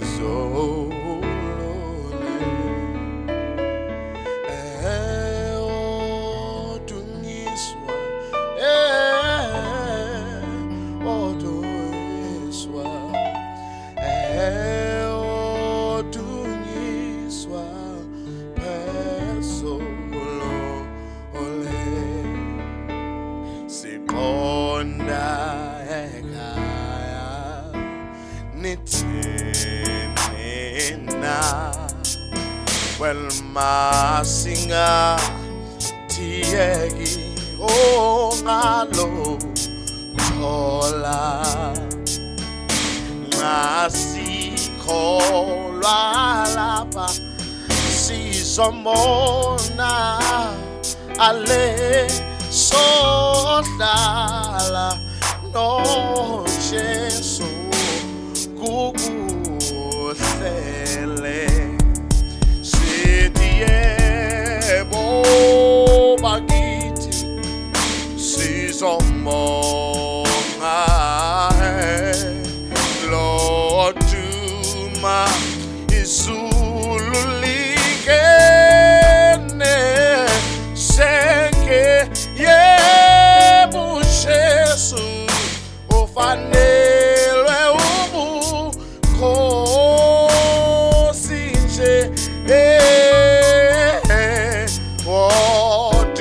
Phezulu. Kodunyiswa Phezulu siqonda ekhaya nithina well masinga tiyeki ongalo thola nasikholwa lapha sizomona ale sohlala no Jesu kukuhlele sithi yebo bakithi sizomona Lord Duma izulu ligene senke yebo Jesu ufanelwe ubukhosi nje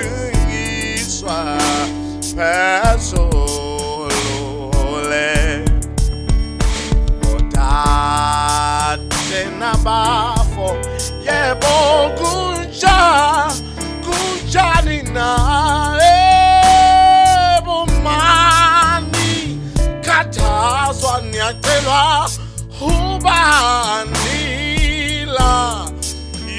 Kodunyiswa Phezulu nabafo yebo kunjani na ebumani khathazwa niyacelwa ubanila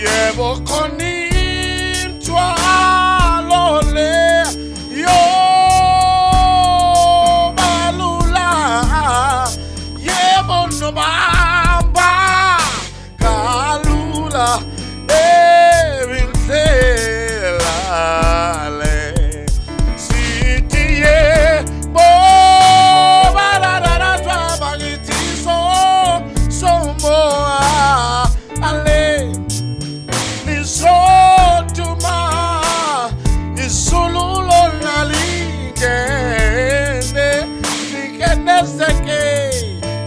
yebo khonintwalo le yo balula yebo nobamba kalula ebinhlelale sithi yebo baladadazwa bakithi somoa ale nizoduma izulu lona lingene lingenezeke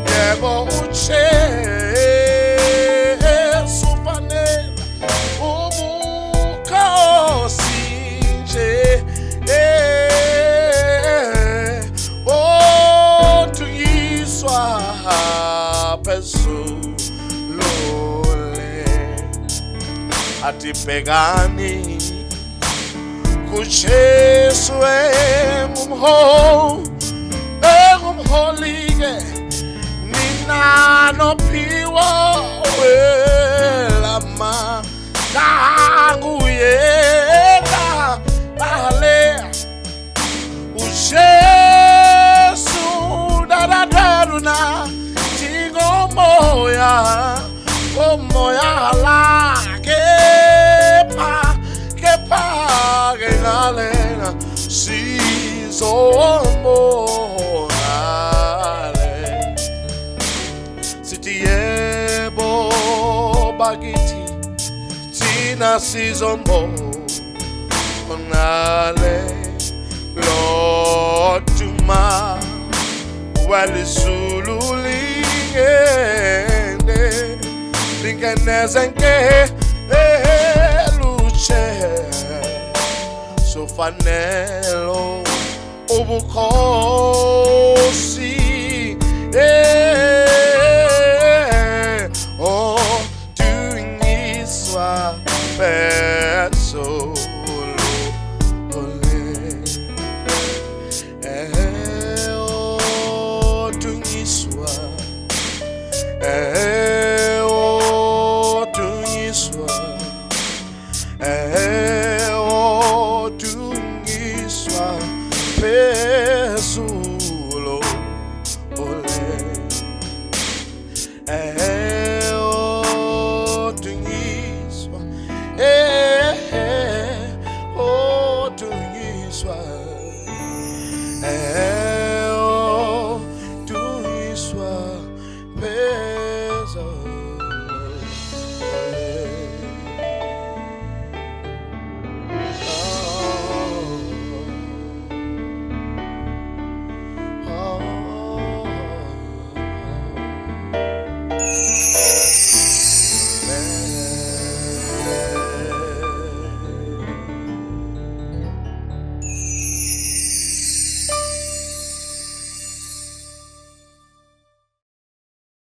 yebo uche Phezulu atibhekani kuJesu engumholike nina nophiwa welama kanguyena bale uJesu dadadaduna moya la kepa genalena sizomorale sithi yebo bakithi thina sizomorale Lord Duma walizulu lingenezenke eluche sofanelo ubukhosi Kodunyiswa Phezulu Kodunyiswa